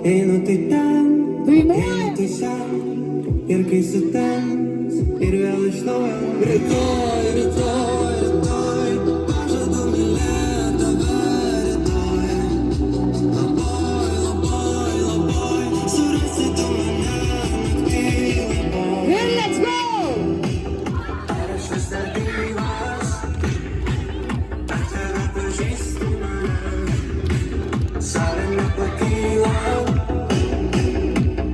Einu tai ten, Dainuoja. einu tai šen, ir kai sutems, ir vėl iš naujo. Rytoj, rytoj, rytoj, pažadu mylėt tave rytoj. Labai, labai, labai, surasi tu mane naktį labai. And let's go! Ar aš vis dar gyvas, ar tave pažįstu mane, saulė nepakyla,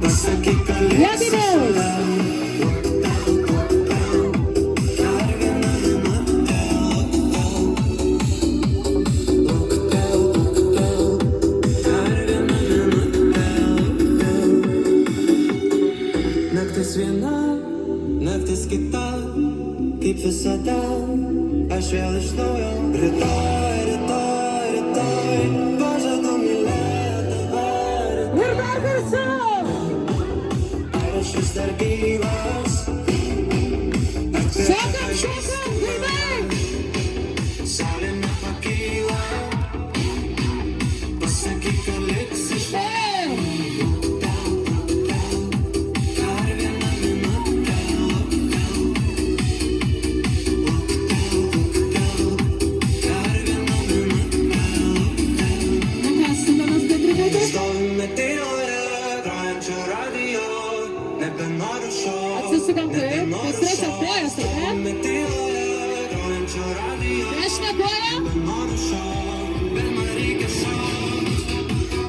pasakyk, kad liksi šalia. Naktis viena, naktis kita, kaip visada, aš vėl iš naujo. Rytoj, rytoj, rytoj, pažadu mylėt tave rytoj. Ir dar garsiau! Ar aš vis dar gyvas, ar tave Šokam, pažįstu šokam, dainai! saulė nepakyla, pasakyk, kad liksi šalia. Hey! Nepastumiamas Petriukas. Stovime tyloje, grojančio radijo, nebenoriu šokti. Atsisukam taip, tos trečios kojas, ar ne? Stovime tyloje, grojančio radijo, Dešinė koja. nebenoriu šokti, bet man reikia šokti.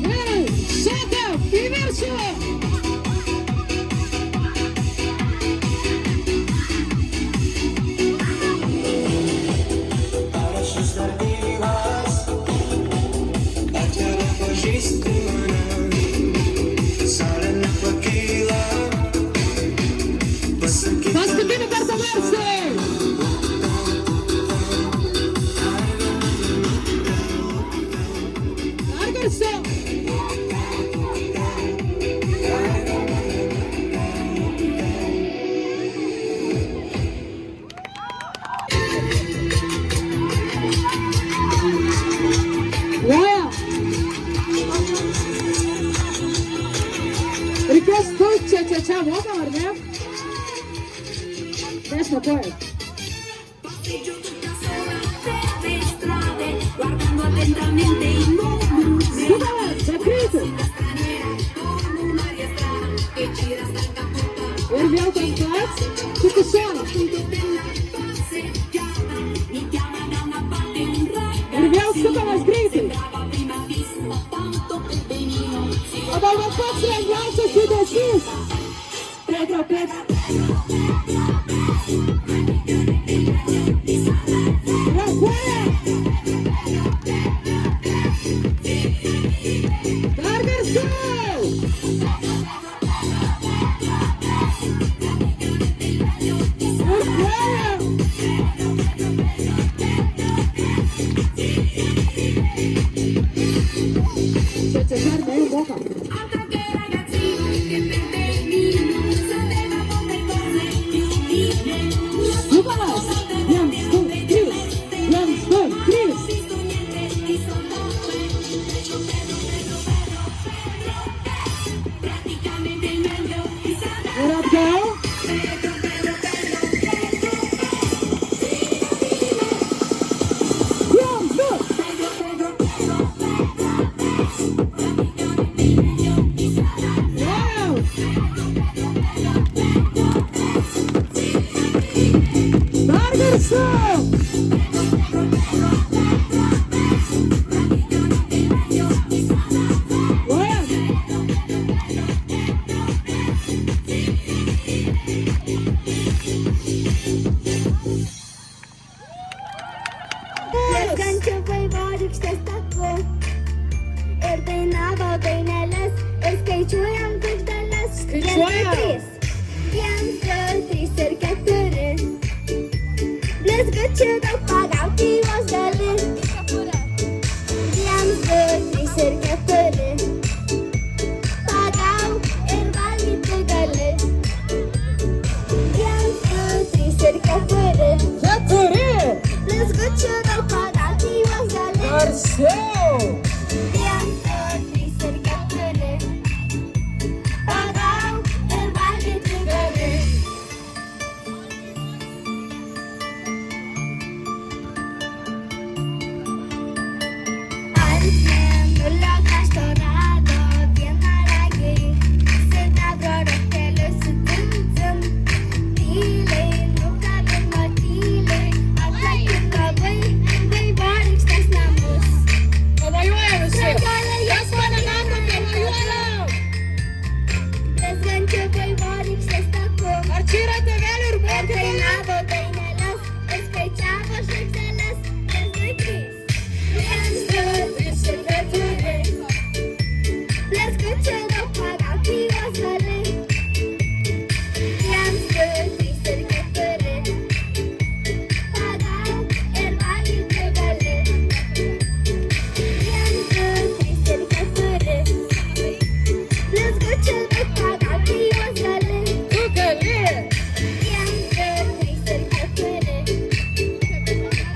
Gerai, šokam, į viršų! Ar aš vis dar gyvas, ar tave pažįsti mane, saulė nepakyla, pasakyk, kad Paskutinį kartą garsiai! Dar garsiau! Groja! Reikės stot čia mokam, ar ne? Dešinė koja. Passeggio tutta sola per le strade, guardando attentamente il mondo. Skubame, be kritų! Straniera, come un'aria strana che gira stanca tutta. Ir vėl tas pats, tik iš šono. Punto della passeggiata, mi chiama da una parte un ragazzo. Ir vėl sukamas greitai. Sembrava prima visto tanto per benino. O dabar pats lengviausias judesys. Pedro, Pedro. Reaguoja. Dar garsiau. Ir koja. Čia dar ne jau mokam. Altro che ragazzino che per benino sapeva molte cose più di me. Sukamas. 1, 2, 3. 1, 2, 3. Visto niente di soltanto Pedro, praticamente il meglio di sana. Ir atgal. Viens, du. Wow. Dar garsiau. Groja. Skančio vaivorykštės taku ir dainavo daineles ir skaičiuojam daikteles. Skaičiuojam. 1, 2, 3 ir 4. Blizgučių daug pagauti juos gali. 1, 2, 3 ir 4. Pagauk ir valgyti gali. 1, 2, 3 ir 4. Keturi. Blizgučių daug pagauti juos gali. Garsiau. Vienas, du, trys ir keturi. Pagauk ir valgyti gali. Ant mėnulio krašto rado vienaragiai sidabro raktelius su dzin-dzin. Tyliai nukabino, tyliai atlakino vaivorykštės namus. Pamojuoja visi. Jas mane matome, pamojuojam! Prezidentė vaivorykštės taku. Ar čia yra tėvelių ir mokytojų? Dainavo daineles ir skaičiavo žvaigždeles. Vienas, du, trys ir keturi. Blizgučių daug pagauti juos gali. Vienas, du, trys ir keturi. Pagauk ir valgyti gali. Vienas, du, trys ir keturi. Blizgučių daug pagauti juos gali. Tu gali. Vienas, du, trys ir keturi.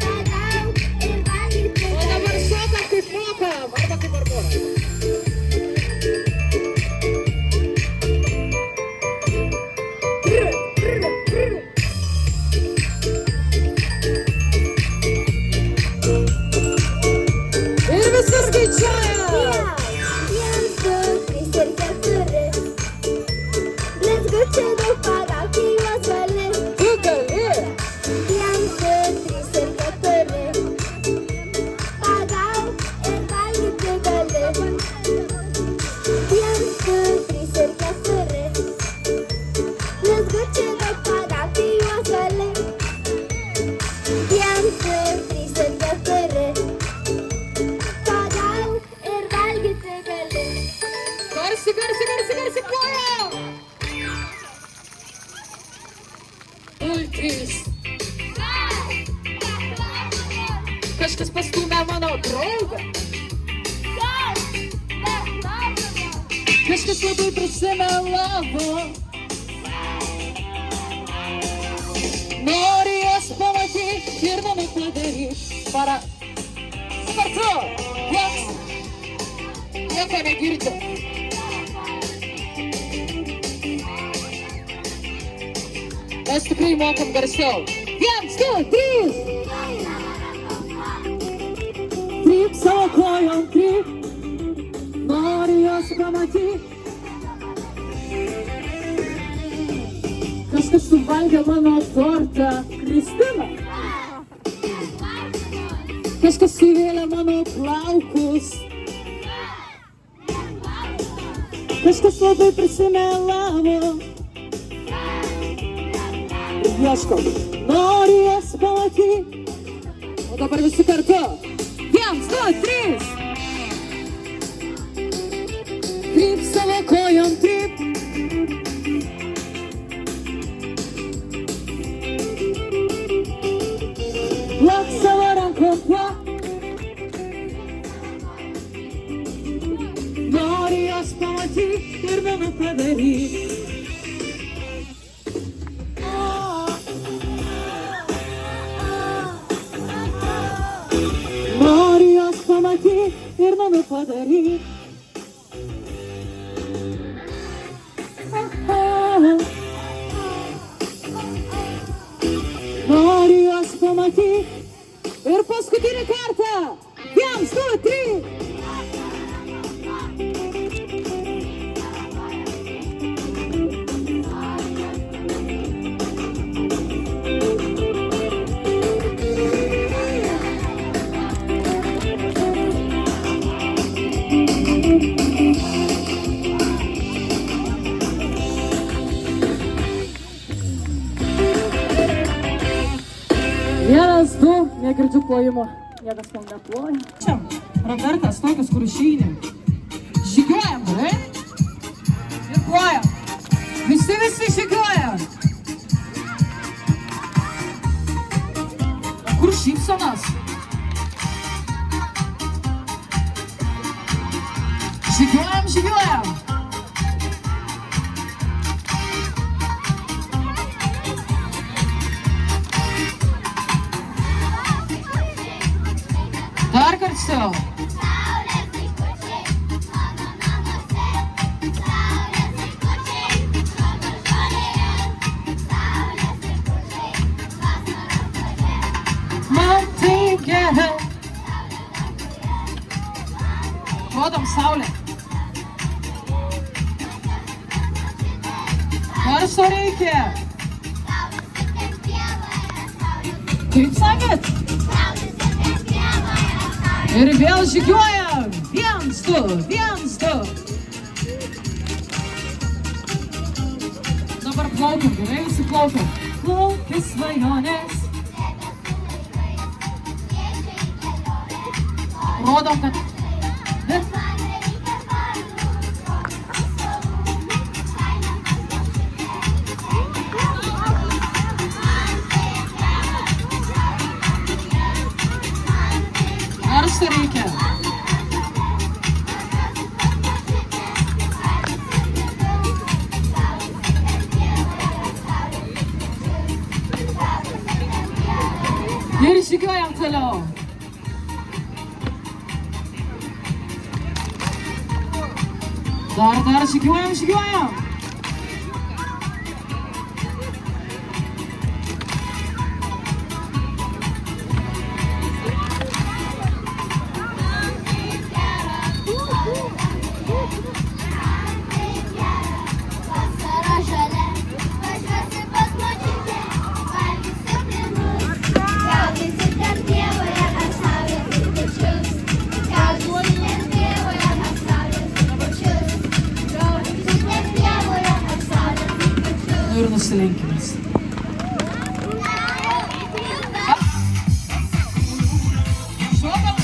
Pagauk ir valgyti O dabar šokam kaip mokam. Arba kaip Barbora. Ir visi skaičiuoja. Vienas, du, trys ir keturi. Blizgučių daug pagauti juos gali. Tu gali. Vienas, du, trys ir keturi. Pagauk ir valgyti gali. Vienas, du, trys ir keturi. Blizgučių daug pagauti juos gali. Vienas, du, trys ir keturi. Pagauk ir valgyti gali. Garsi plojam. Ultrys. Kažkas pastūmė mano draugą. Kažkas labai prisimelavo. Nori jas pamatyti ir namai padaryti. Para. Kartu. Nieko negirdi. Mes tikrai mokam garsiau. Vienas, du, trys. Tryp savo kojom, tryp. Nori jos pamatyti. Kažkas suvalgė mano tortą. Kristina. Kažkas įvėlė mano plaukus. Kažkas labai prisimelavo. Ieškom. Nori jas pamatyti. O dabar visi kartu. Vienas, du, trys. Tryp savo kojom, tryp. Plak savo rankom, plak. Nori jas pamatyti ir namų padaryti. Nori jos pamatyti ir namų padaryti. Nori jos pamatyti ir paskutinį kartą. Vienas, du, trys. Vienas, du, negirdžiu plojimo. Niekas man neploja. Čia, Robertas, tokius, kur išeini. Žygiuojam, gerai? Ir plojam. Visi žygiuojam. Kur šypsenas? Žygiuojam. Dar garsiau. Rodom saulę. Garso reikia. Kaip sakėt? Ir vėl žygiuojam. 1, 2, 1, 2. Dabar plaukiam, gerai? Visi plaukiam. Plaukis svajonės. Rodom, kad... Garso reikia. Ir žygiuojam toliau. Dar žygiuojam. Vasara žalia, važiuosi pas močiutę, valgysi blynus. Gaudysi ten pievoje ar saulės likučius. Gaudysi ten pievoje ar saulės likučius. Gaudysi ten pievoje ar saulės likučius. Nu ir nusilenkimas. Šokam.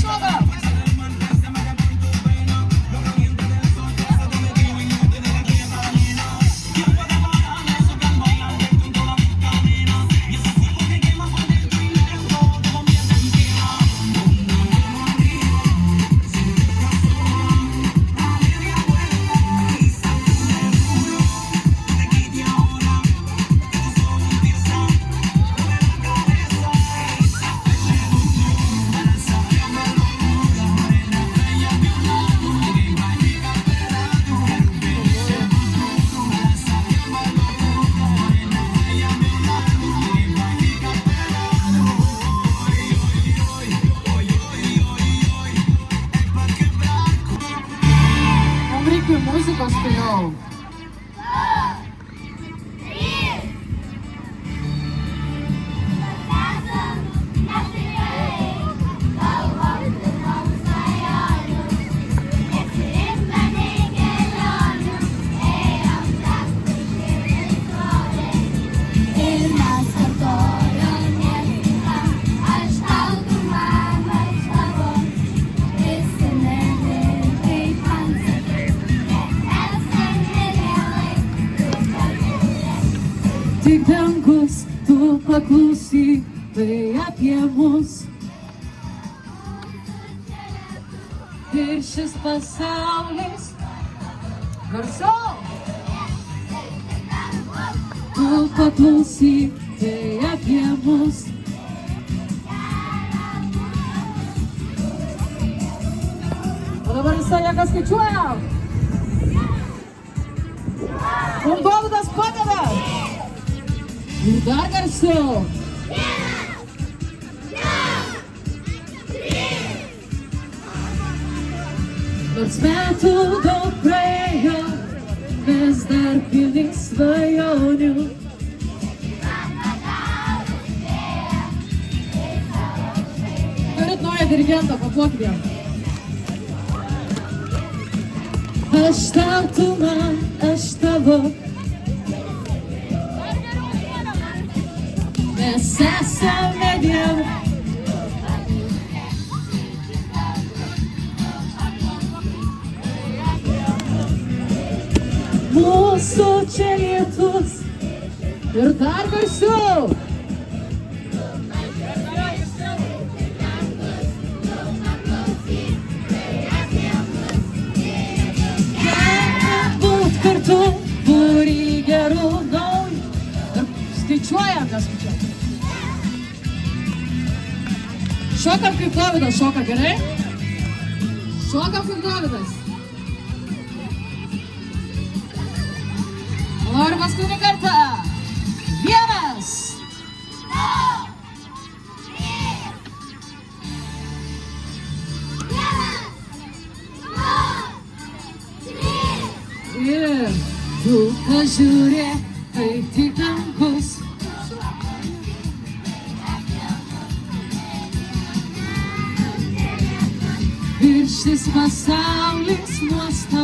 Muzikos toliau. Tik dangus, tu paklausyk, tai apie mus. Ir šis pasaulis garsiau. Tu paklausyk, tai apie mus. O dabar visą jėgą skaičiuojam. Mums Dovydas padeda. Ir dar garsiau. Nors metų daug praėjo, vis dar pilni svajonių. Turit naują dirigentą, paplokit jam. Aš tau, tu man, aš tavo. Mes esame Dievo. Mūsų čia lietus ir dar garsiau. Būt kartu, būrį gerų naujų. Ir skaičiuojam, neskaičiuojam. Šokam kaip Dovydas šoka, gerai? Šokam kaip Dovydas. Noriu paskutinį kartą. 1, 2, 3. nežiūrėk, tai tik dangus. Ir šis pasaulis nuostabus.